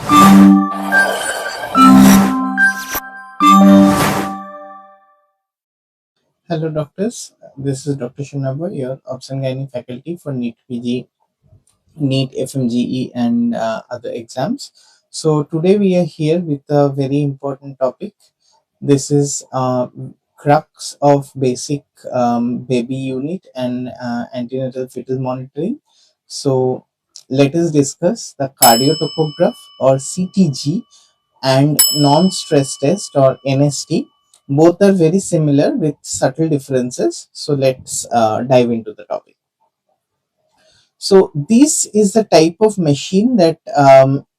Hello doctors, this is Dr. Sunabha, your Obs and Gynae faculty for NEET PG, NEET FMGE and other exams. So today we are here with a very important topic. This is crux of basic baby unit and antenatal fetal monitoring. So let us discuss the cardiotocograph or CTG and non-stress test or NST. Both are very similar with subtle differences. So let's dive into the topic. So this is the type of machine that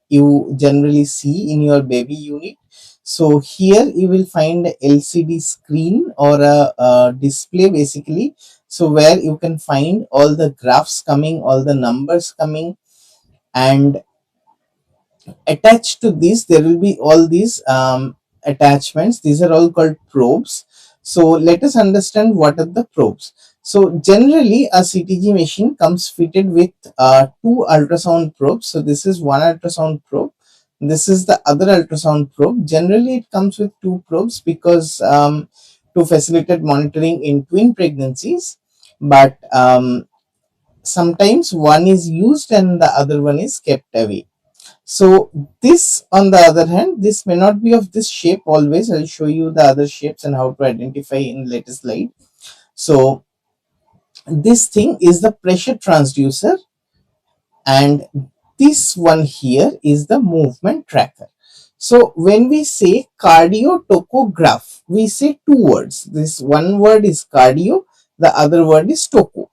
you generally see in your baby unit. So here you will find a LCD screen or a display basically. So where you can find all the graphs coming, all the numbers coming, and attached to this there will be all these attachments. These are all called probes. So let us understand what are the probes. So generally a CTG machine comes fitted with two ultrasound probes. So this is one ultrasound probe, this is the other ultrasound probe. Generally it comes with two probes because to facilitate monitoring in twin pregnancies, but sometimes one is used and the other one is kept away. So this, on the other hand, this may not be of this shape always. I'll show you the other shapes and how to identify in later slide. So this thing is the pressure transducer, and this one here is the movement tracker. So when we say cardiotocograph, we say two words. This one word is cardio, the other word is toco.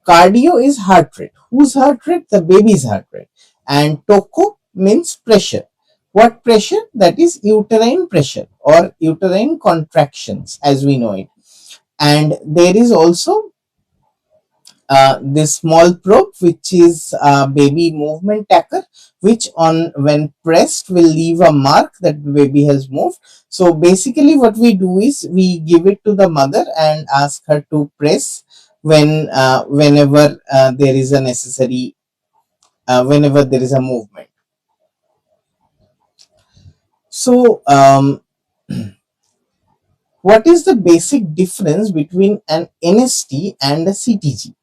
Cardio is heart rate. Whose heart rate? The baby's heart rate. And toco means pressure. What pressure? That is uterine pressure or uterine contractions as we know it. And there is also this small probe which is baby movement tracker, which on when pressed will leave a mark that the baby has moved. So basically what we do is we give it to the mother and ask her to press whenever there is a necessary whenever there is a movement. So what is the basic difference between an NST and a CTG?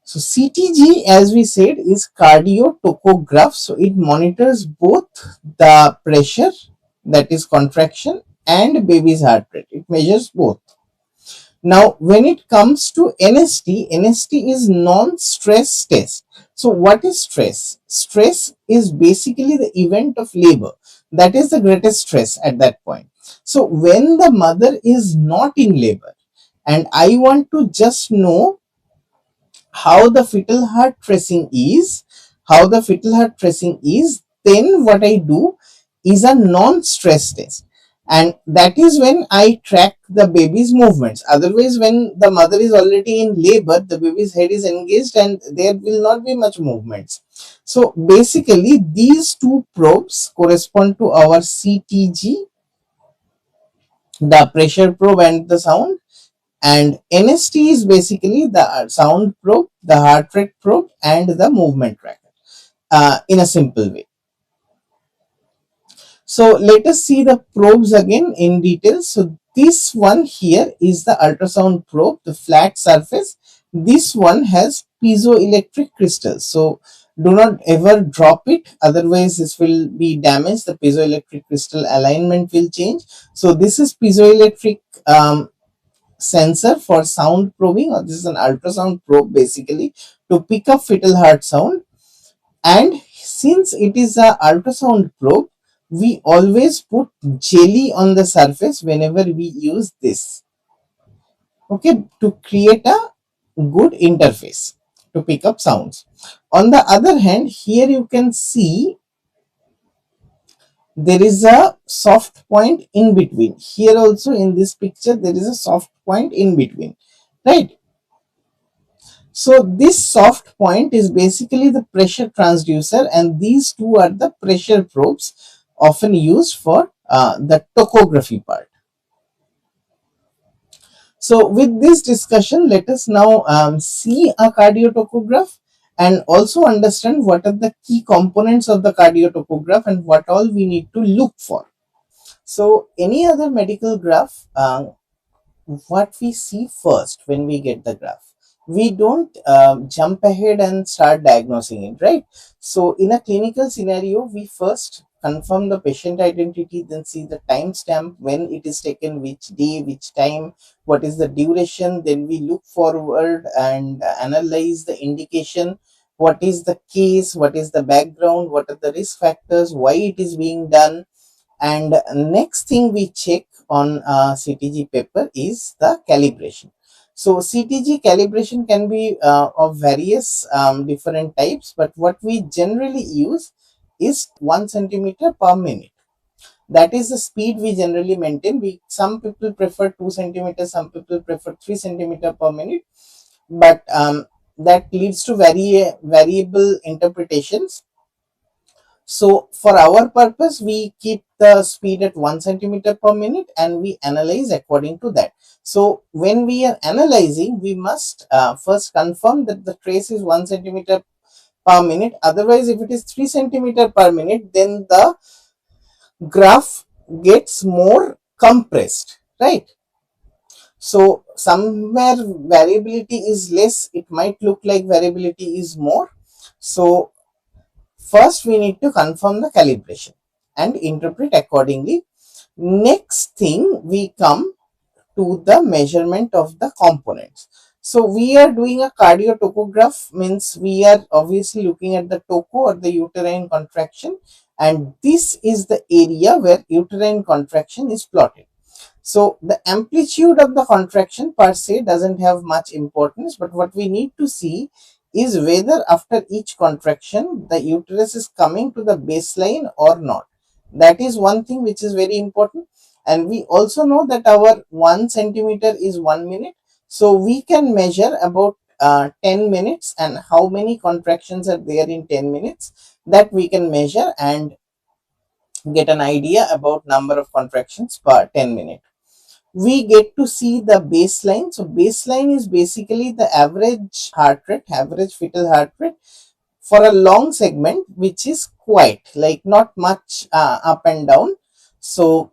So CTG, as we said, is cardiotocograph. So it monitors both the pressure, that is contraction, and baby's heart rate. It measures both. Now, when it comes to NST, NST is non-stress test. So what is stress? Stress is basically the event of labor. That is the greatest stress at that point. So when the mother is not in labor and I want to just know how the fetal heart tracing is, then what I do is a non-stress test, and that is when I track the baby's movements. Otherwise, when the mother is already in labor, the baby's head is engaged and there will not be much movements. So basically these two probes correspond to our CTG, the pressure probe and the sound, and NST is basically the sound probe, the heart rate probe, and the movement tracker in a simple way. So let us see the probes again in detail. So this one here is the ultrasound probe, the flat surface. This one has piezoelectric crystals. So do not ever drop it, otherwise this will be damaged. The piezoelectric crystal alignment will change. So this is piezoelectric sensor for sound probing, or this is an ultrasound probe basically to pick up fetal heart sound. And since it is a ultrasound probe, we always put jelly on the surface whenever we use this, okay, to create a good interface to pick up sounds. On the other hand, here you can see there is a soft point in between. Here also in this picture there is a soft point in between, right? So this soft point is basically the pressure transducer, and these two are the pressure probes often used for the topography part. So with this discussion, let us now see a cardiotocograph and also understand what are the key components of the cardiotopograph and what all we need to look for. So any other medical graph, what we see first when we get the graph, we don't jump ahead and start diagnosing it, right? So in a clinical scenario, we first confirm the patient identity, then see the timestamp when it is taken, which day, which time, what is the duration, then we look forward and analyze the indication, what is the case, what is the background, what are the risk factors, why it is being done, and next thing we check on CTG paper is the calibration. So CTG calibration can be of various different types, but what we generally use is 1 centimeter per minute. That is the speed we generally maintain. Some people prefer 2 centimeters, some people prefer 3 centimeter per minute, but that leads to variable interpretations. So for our purpose, we keep the speed at 1 centimeter per minute and we analyze according to that. So when we are analyzing, we must first confirm that the trace is 1 centimeter per minute. Otherwise, if it is 3 centimeter per minute, then the graph gets more compressed, right? So somewhere variability is less, it might look like variability is more. So first, we need to confirm the calibration and interpret accordingly. Next thing, we come to the measurement of the components. So we are doing a cardiotocograph, means we are obviously looking at the toco or the uterine contraction, and this is the area where uterine contraction is plotted. So the amplitude of the contraction per se doesn't have much importance, but what we need to see is whether after each contraction the uterus is coming to the baseline or not. That is one thing which is very important. And we also know that our 1 centimeter is 1 minute. So we can measure about 10 minutes and how many contractions are there in 10 minutes, that we can measure and get an idea about number of contractions per 10 minutes. We get to see the baseline. So baseline is basically the average heart rate, average fetal heart rate for a long segment, which is quite like not much up and down. So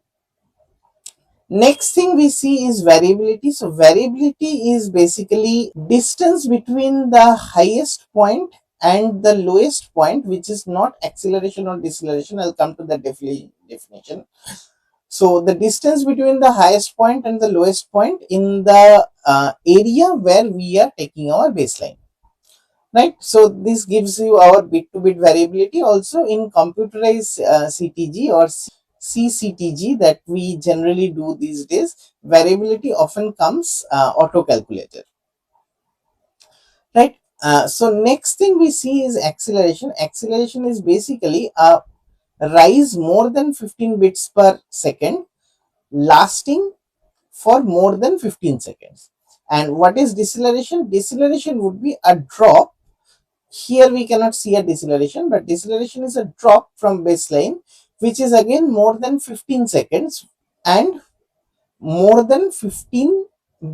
next thing we see is variability. So variability is basically distance between the highest point and the lowest point, which is not acceleration or deceleration. I'll come to the definition. So the distance between the highest point and the lowest point in the area where we are taking our baseline, right? So this gives you our bit to bit variability. Also in computerized CTG or CCTG that we generally do these days, variability often comes auto calculated, right? So next thing we see is acceleration. Acceleration is basically a rise more than 15 bits per second lasting for more than 15 seconds. And what is deceleration? Deceleration would be a drop. Here we cannot see a deceleration, but deceleration is a drop from baseline, which is again more than 15 seconds and more than 15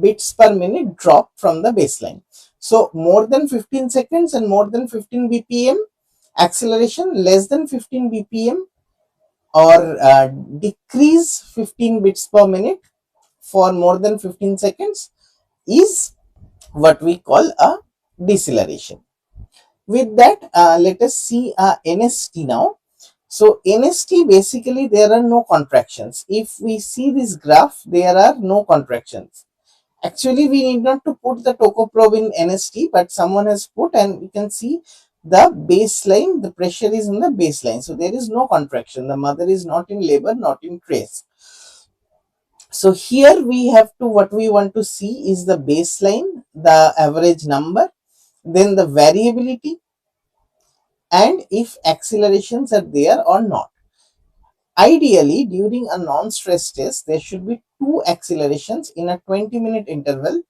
bits per minute drop from the baseline. So more than 15 seconds and more than 15 bpm acceleration, less than 15 bpm or decrease 15 bits per minute for more than 15 seconds is what we call a deceleration. With that, let us see NST now. So NST, basically there are no contractions. If we see this graph, there are no contractions. Actually, we need not to put the tocoprobe in NST, but someone has put, and we can see the baseline, the pressure is in the baseline. So there is no contraction. The mother is not in labor, not in trace. So here we have to, what we want to see is the baseline, the average number, then the variability, and if accelerations are there or not. Ideally, during a non-stress test, there should be 2 accelerations in a 20-minute interval.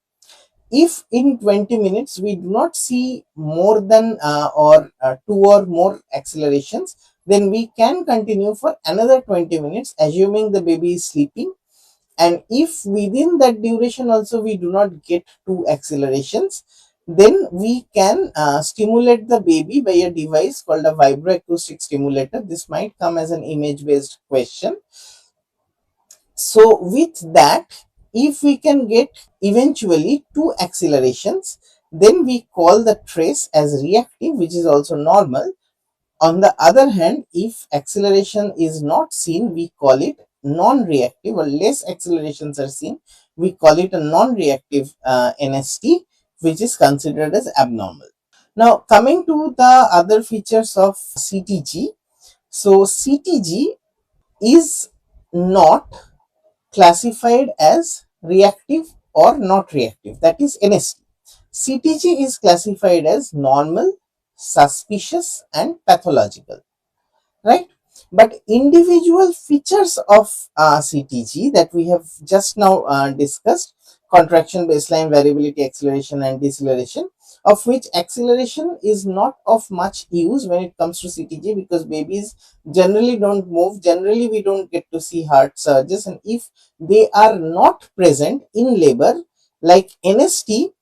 If in 20 minutes we do not see more than 2 or more accelerations, then we can continue for another 20 minutes, assuming the baby is sleeping. And if within that duration also we do not get 2 accelerations, then we can stimulate the baby by a device called a vibroacoustic stimulator. This might come as an image based question. So with that, if we can get eventually two accelerations, then we call the trace as reactive, which is also normal. On the other hand, if acceleration is not seen, we call it non-reactive, or less accelerations are seen, we call it a non-reactive NST, which is considered as abnormal. Now, coming to the other features of CTG. So, CTG is not classified as reactive or not reactive, that is NST. CTG is classified as normal, suspicious, and pathological, right? But individual features of CTG that we have just now discussed, contraction, baseline, variability, acceleration, and deceleration, of which acceleration is not of much use when it comes to CTG, because babies generally don't move. Generally, we don't get to see heart surges, and if they are not present in labor, like NST,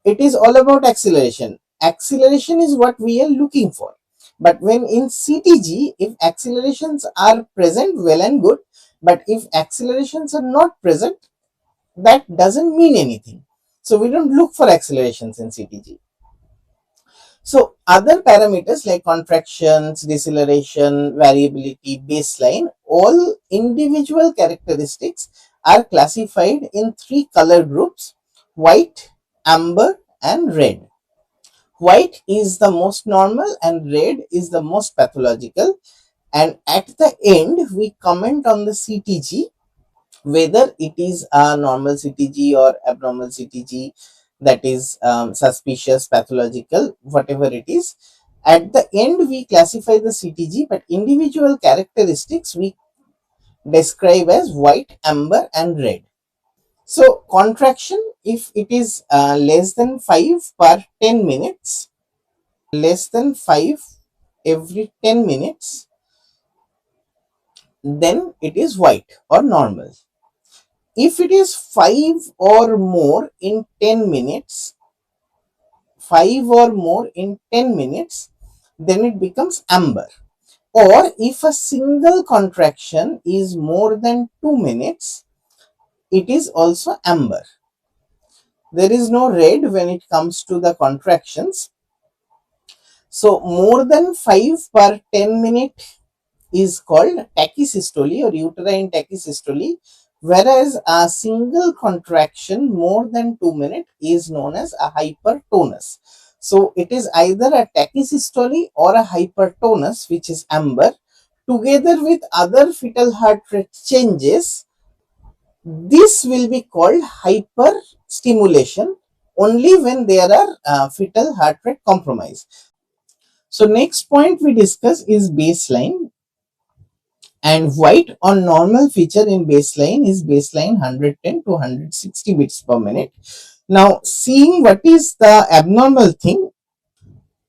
it is all about acceleration. Acceleration is what we are looking for. But when in CTG, if accelerations are present, well and good. But if accelerations are not present, that doesn't mean anything. So we don't look for accelerations in CTG. So other parameters like contractions, deceleration, variability, baseline, all individual characteristics are classified in three color groups: white, amber, and red. White is the most normal and red is the most pathological. And at the end, we comment on the CTG, whether it is a normal CTG or abnormal CTG, that is suspicious, pathological, whatever it is. At the end, we classify the CTG, but individual characteristics we describe as white, amber, and red. So, contraction, if it is less than 5 per 10 minutes, less than 5 every 10 minutes, then it is white or normal. If it is 5 or more in 10 minutes, 5 or more in 10 minutes, then it becomes amber. Or if a single contraction is more than 2 minutes, it is also amber. There is no red when it comes to the contractions. So more than 5 per 10 minute is called tachysystole or uterine tachysystole, whereas a single contraction more than 2 minutes is known as a hypertonus. So it is either a tachysystole or a hypertonus, which is amber. Together with other fetal heart rate changes, this will be called hyperstimulation only when there are fetal heart rate compromise. So next point we discuss is baseline. And white on normal feature in baseline is baseline 110 to 160 beats per minute. Now, seeing what is the abnormal thing,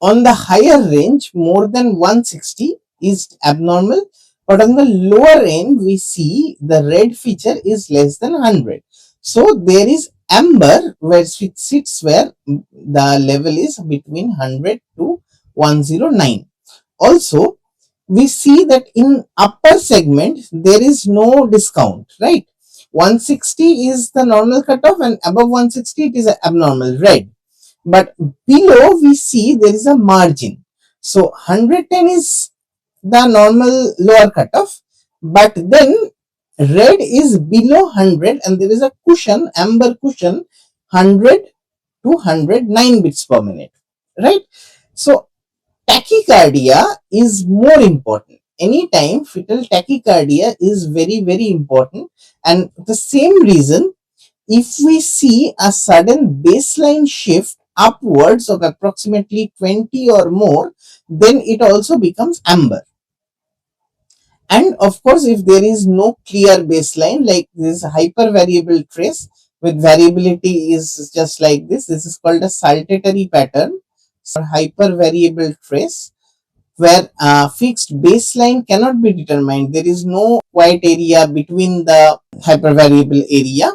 on the higher range, more than 160 is abnormal, but on the lower end, we see the red feature is less than 100. So, there is amber where it sits where the level is between 100 to 109. Also, we see that in upper segment there is no discount, right? 160 is the normal cutoff and above 160 it is abnormal, red. But below we see there is a margin. So 110 is the normal lower cutoff, but then red is below 100 and there is a cushion, amber cushion, 100 to 109 bits per minute, right? So tachycardia is more important. Anytime fetal tachycardia is very, very important. And the same reason, if we see a sudden baseline shift upwards of approximately 20 or more, then it also becomes amber. And of course, if there is no clear baseline, like this hypervariable trace with variability is just like this is called a saltatory pattern or hypervariable trace, where fixed baseline cannot be determined. There is no white area between the hypervariable area.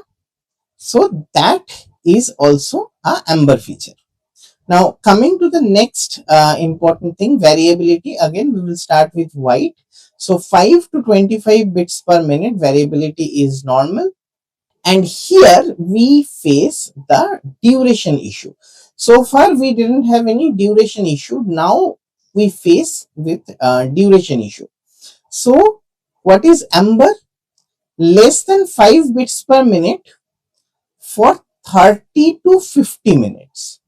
So that is also a amber feature. Now coming to the next important thing, variability. Again we will start with white. So 5 to 25 bits per minute variability is normal, and here we face the duration issue. So far we didn't have any duration issue, now we face with duration issue. So what is amber? Less than 5 bits per minute for 30 to 50 minutes.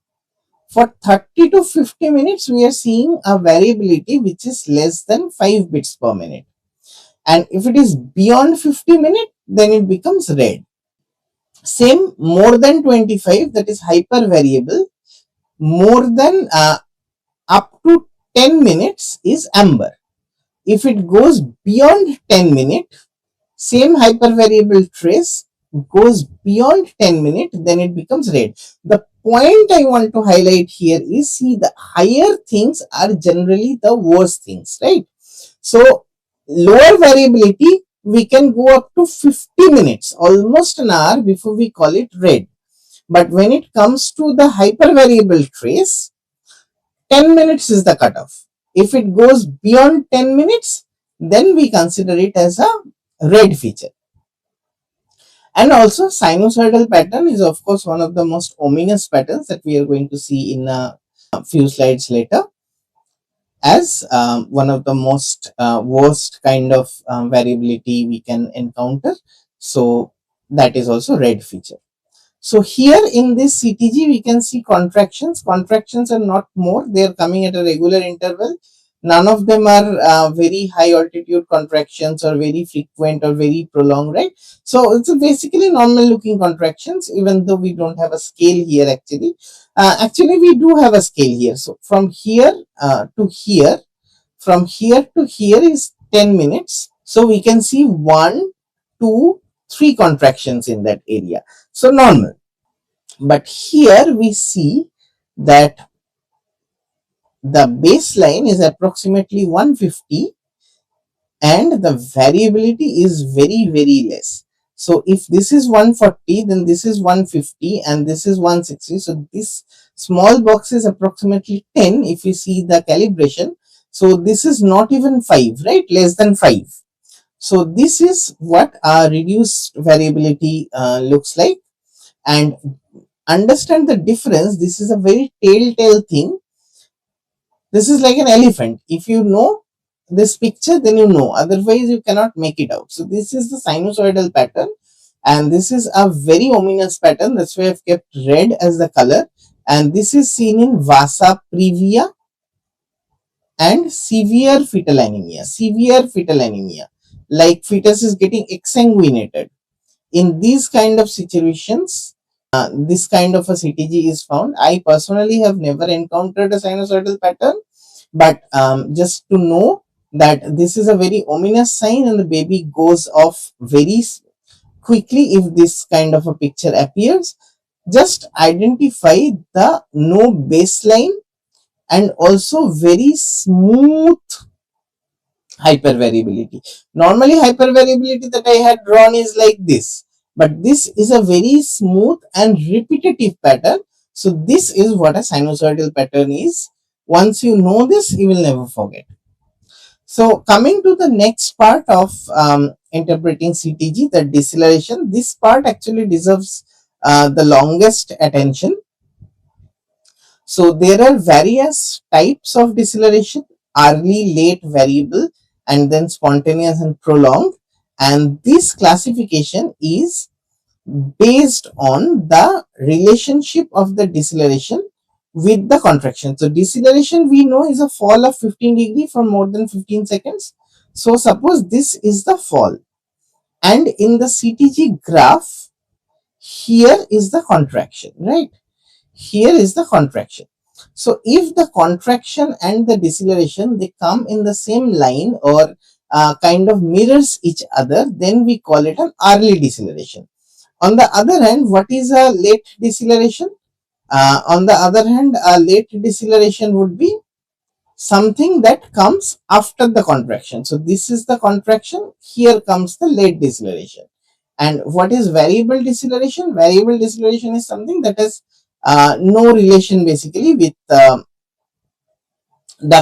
For 30 to 50 minutes, we are seeing a variability which is less than 5 bits per minute. And if it is beyond 50 minutes, then it becomes red. Same, more than 25, that is hyper variable. More than up to 10 minutes is amber. If it goes beyond 10 minutes, same hypervariable trace goes beyond 10 minutes, then it becomes red. The point I want to highlight here is, see, the higher things are generally the worst things, right? So lower variability, we can go up to 50 minutes, almost an hour before we call it red. But when it comes to the hypervariable trace, 10 minutes is the cutoff. If it goes beyond 10 minutes, then we consider it as a red feature. And also sinusoidal pattern is of course one of the most ominous patterns that we are going to see in a few slides later, as one of the most worst kind of variability we can encounter. So that is also red feature. So here in this CTG, we can see contractions. Contractions are not more, they are coming at a regular interval. None of them are very high altitude contractions or very frequent or very prolonged, right? So it's basically normal looking contractions, even though we don't have a scale here actually. Actually, we do have a scale here. So from here to here, from here to here is 10 minutes. So we can see 1, 2, 3 contractions in that area. So normal. But here we see that the baseline is approximately 150 and the variability is very, very less. So if this is 140, then this is 150 and this is 160. So this small box is approximately 10 if you see the calibration. So this is not even 5, right? Less than 5. So this is what our reduced variability looks like. And understand the difference. This is a very telltale thing. This is like an elephant. If you know this picture, then you know. Otherwise, you cannot make it out. So this is the sinusoidal pattern. And this is a very ominous pattern. That's why I've kept red as the color. And this is seen in Vasa previa and severe fetal anemia. Severe fetal anemia. Like fetus is getting exsanguinated. In these kind of situations, this kind of a CTG is found. I personally have never encountered a sinusoidal pattern, but just to know that this is a very ominous sign and the baby goes off very quickly if this kind of a picture appears. Just identify the no baseline and also very smooth hypervariability. Normally hypervariability that I had drawn is like this, but this is a very smooth and repetitive pattern. So this is what a sinusoidal pattern is. Once you know this, you will never forget. So coming to the next part of interpreting CTG, the deceleration, this part actually deserves the longest attention. So there are various types of deceleration: early, late, variable, and then spontaneous and prolonged. And this classification is based on the relationship of the deceleration with the contraction. So deceleration we know is a fall of 15 degree for more than 15 seconds. So suppose this is the fall, and in the CTG graph, here is the contraction, right? Here is the contraction. So if the contraction and the deceleration, they come in the same line or kind of mirrors each other, then we call it an early deceleration. On the other hand, what is a late deceleration? On the other hand, a late deceleration would be something that comes after the contraction. So this is the contraction, here comes the late deceleration. And what is variable deceleration? Variable deceleration is something that has no relation basically with the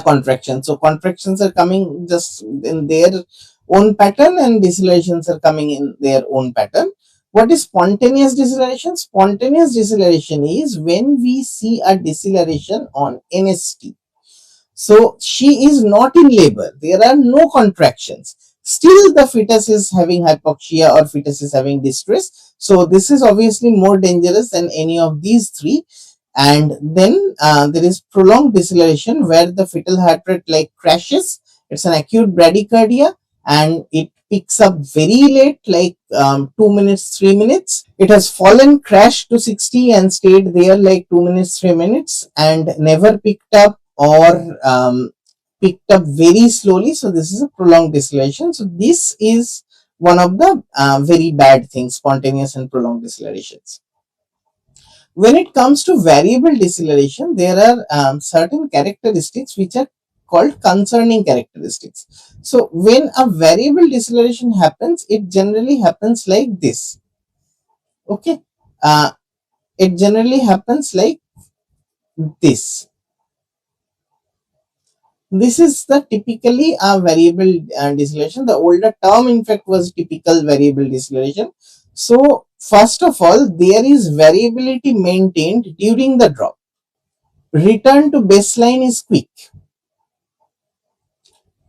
contraction. So contractions are coming just in their own pattern and decelerations are coming in their own pattern. What is spontaneous deceleration? Spontaneous deceleration is when we see a deceleration on NST. So she is not in labor. There are no contractions. Still the fetus is having hypoxia or fetus is having distress. So this is obviously more dangerous than any of these three. And then there is prolonged deceleration where the fetal heart rate like crashes. It's an acute bradycardia and it picks up very late, like 2 minutes, 3 minutes. It has fallen, crashed to 60 and stayed there like 2 minutes, 3 minutes and never picked up or picked up very slowly. So this is a prolonged deceleration. So this is one of the very bad things, spontaneous and prolonged decelerations. When it comes to variable deceleration, there are certain characteristics which are called concerning characteristics. So when a variable deceleration happens, it generally happens like this. Okay, it generally happens like this. This is the typically a variable deceleration. The older term in fact was typical variable deceleration. So first of all, there is variability maintained during the drop. Return to baseline is quick.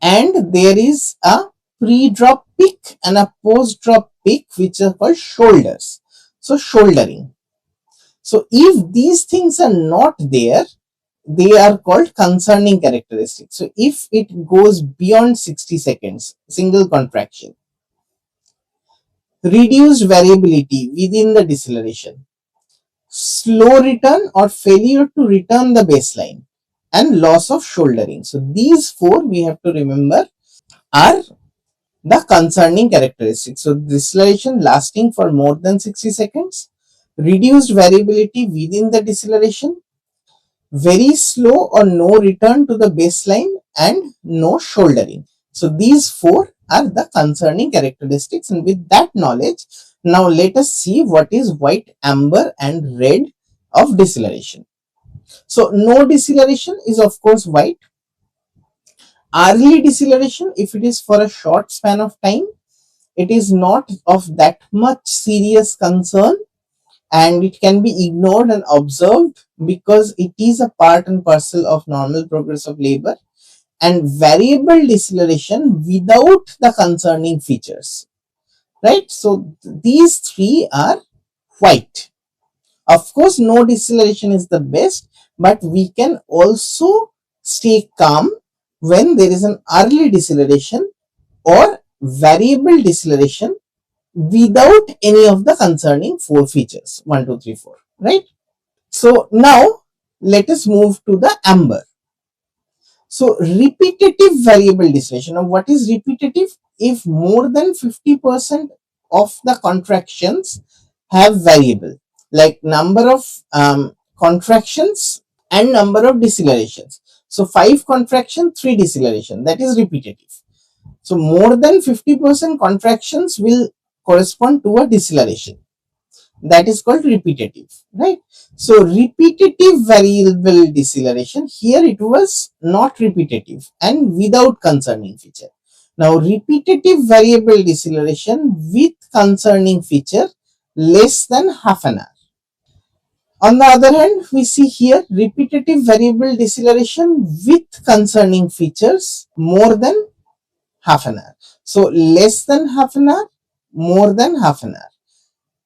And there is a pre-drop peak and a post-drop peak which are called shoulders. So shouldering. So if these things are not there, they are called concerning characteristics. So if it goes beyond 60 seconds, single contraction, reduced variability within the deceleration, slow return or failure to return the baseline, and loss of shouldering. So these four we have to remember are the concerning characteristics. So deceleration lasting for more than 60 seconds, reduced variability within the deceleration, very slow or no return to the baseline, and no shouldering. So these four are the concerning characteristics, and with that knowledge, now let us see what is white, amber and red of deceleration. So no deceleration is of course white. Early deceleration, if it is for a short span of time, it is not of that much serious concern and it can be ignored and observed because it is a part and parcel of normal progress of labor. And variable deceleration without the concerning features, right? So these three are white. Of course, no deceleration is the best, but we can also stay calm when there is an early deceleration or variable deceleration without any of the concerning four features, 1, 2, 3, 4, right? So now let us move to the amber. So repetitive variable deceleration. Now what is repetitive? If more than 50% of the contractions have variable, like number of contractions and number of decelerations. So 5 contraction, 3 deceleration, that is repetitive. So more than 50% contractions will correspond to a deceleration. That is called repetitive, right? So repetitive variable deceleration, here it was not repetitive and without concerning feature. Now repetitive variable deceleration with concerning feature less than half an hour. On the other hand, we see here repetitive variable deceleration with concerning features more than half an hour. So less than half an hour, more than half an hour.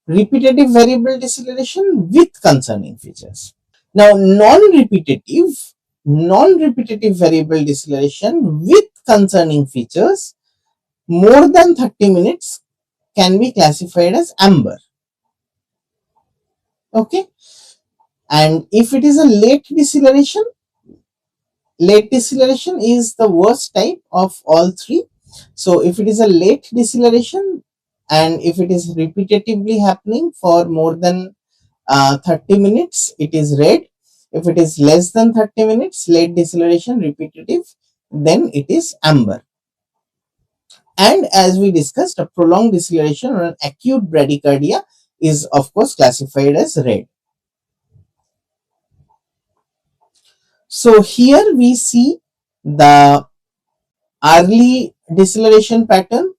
Repetitive variable deceleration with concerning features. Now non-repetitive variable deceleration with concerning features more than 30 minutes can be classified as amber. Okay. And if it is a late deceleration is the worst type of all three. So if it is a late deceleration and if it is repetitively happening for more than 30 minutes, it is red. If it is less than 30 minutes, late deceleration, repetitive, then it is amber. And as we discussed, a prolonged deceleration or an acute bradycardia is of course classified as red. So here we see the early deceleration pattern.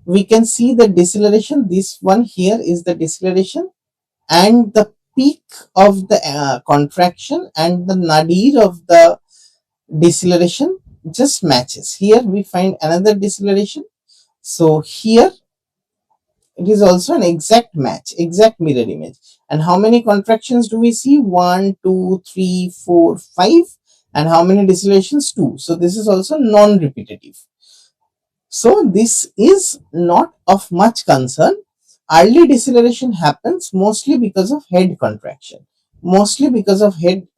We can see the deceleration. This one here is the deceleration, and the peak of the contraction and the nadir of the deceleration just matches. Here we find another deceleration. So here it is also an exact match, exact mirror image. And how many contractions do we see? 1, 2, 3, 4, 5. And how many decelerations? 2. So this is also non-repetitive. So this is not of much concern. Early deceleration happens mostly because of head contraction, mostly because of head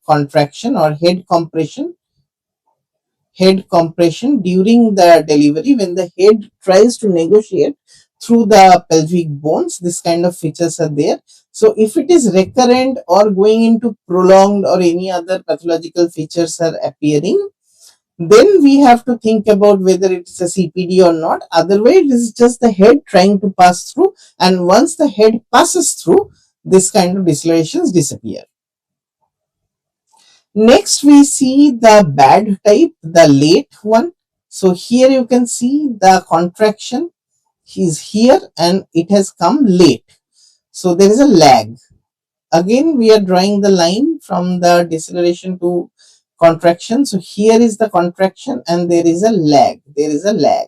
contraction or head compression during the delivery, when the head tries to negotiate through the pelvic bones. This kind of features are there. So if it is recurrent or going into prolonged or any other pathological features are appearing, then we have to think about whether it's a CPD or not. Otherwise, it is just the head trying to pass through, and once the head passes through, this kind of decelerations disappear. Next, we see the bad type, the late one. So here you can see the contraction is here and it has come late. So there is a lag. Again, we are drawing the line from the deceleration to contraction. So here is the contraction and there is a lag. There is a lag.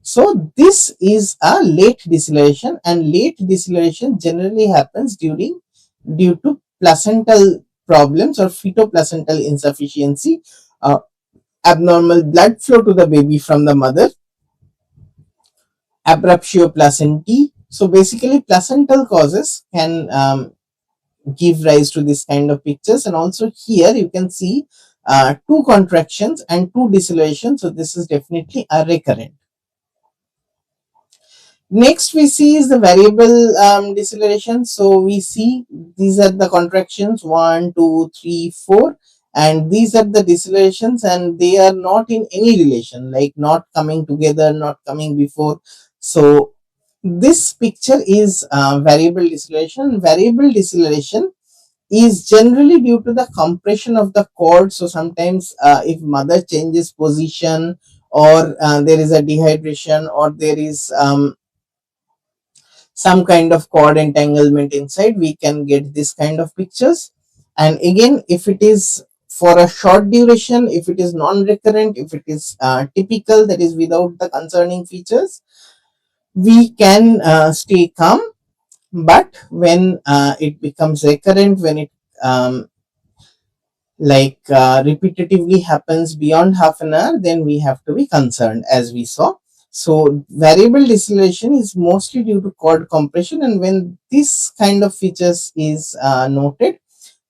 So this is a late deceleration, and late deceleration generally happens due to placental problems or fetoplacental insufficiency, uh, abnormal blood flow to the baby from the mother, abruptio placentae. So basically placental causes can give rise to this kind of pictures. And also here you can see two contractions and two decelerations. So this is definitely a recurrent. Next we see is the variable deceleration. So we see these are the contractions 1, 2, 3, 4, and these are the decelerations, and they are not in any relation, like not coming together, not coming before. So this picture is variable deceleration. Variable deceleration is generally due to the compression of the cord. So sometimes if mother changes position, or there is a dehydration, or there is some kind of cord entanglement inside, we can get this kind of pictures. And again, if it is for a short duration, if it is non-recurrent, if it is typical, that is without the concerning features, we can stay calm. But when it becomes recurrent, when it repetitively happens beyond half an hour, then we have to be concerned, as we saw. So variable deceleration is mostly due to cord compression, and when this kind of features is noted,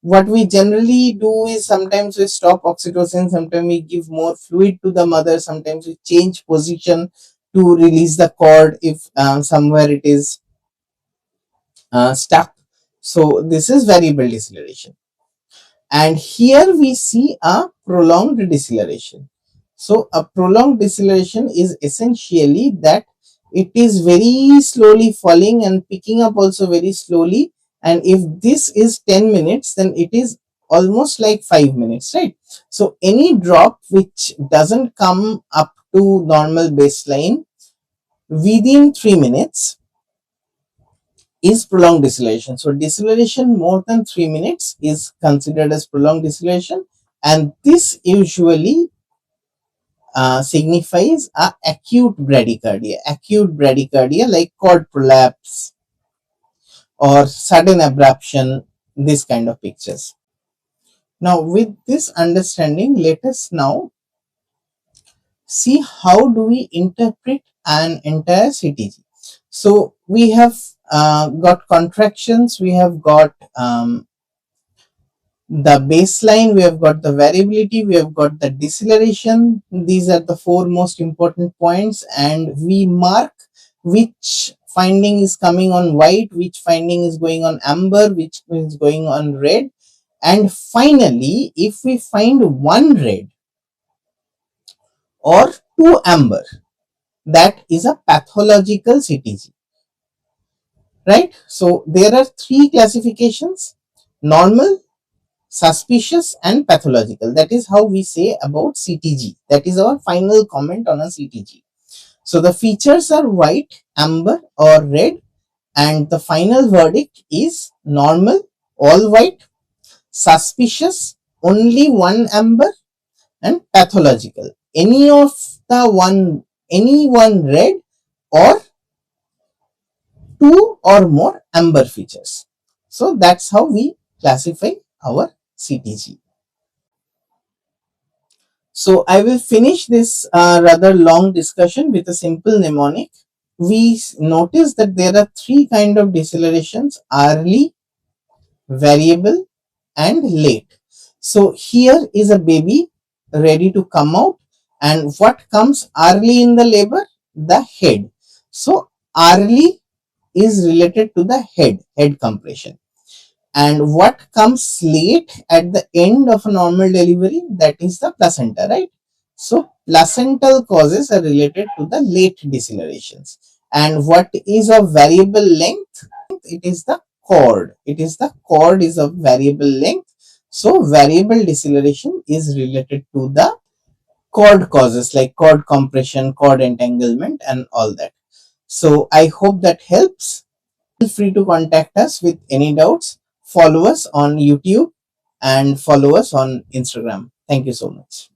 what we generally do is sometimes we stop oxytocin, sometimes we give more fluid to the mother, sometimes we change position to release the cord if somewhere it is stuck. So this is variable deceleration. And here we see a prolonged deceleration. So a prolonged deceleration is essentially that it is very slowly falling and picking up also very slowly. And if this is 10 minutes, then it is almost like 5 minutes, right? So any drop which doesn't come up to normal baseline within 3 minutes is prolonged deceleration. So deceleration more than 3 minutes is considered as prolonged deceleration, and this usually signifies a acute bradycardia like cord prolapse or sudden abruption, this kind of pictures. Now with this understanding, let us now see how do we interpret an entire CTG. So we have got contractions, we have got the baseline, we have got the variability, we have got the deceleration. These are the four most important points, and we mark which finding is coming on white, which finding is going on amber, which is going on red. And finally, if we find one red or two amber, that is a pathological CTG, right? So there are three classifications: normal, suspicious and pathological. That is how we say about CTG. That is our final comment on a CTG. So the features are white, amber or red, and the final verdict is normal, all white, suspicious, only one amber, and pathological, any one red or two or more amber features. So that's how we classify our CTG. So I will finish this rather long discussion with a simple mnemonic. We notice that there are three kind of decelerations: early, variable, and late. So here is a baby ready to come out, and what comes early in the labor? The head. So early is related to the head compression. And what comes late at the end of a normal delivery? That is the placenta, right? So placental causes are related to the late decelerations. And what is of variable length? It is the cord. Cord is of variable length. So variable deceleration is related to the cord causes like cord compression, cord entanglement, and all that. So I hope that helps. Feel free to contact us with any doubts. Follow us on YouTube and follow us on Instagram. Thank you so much.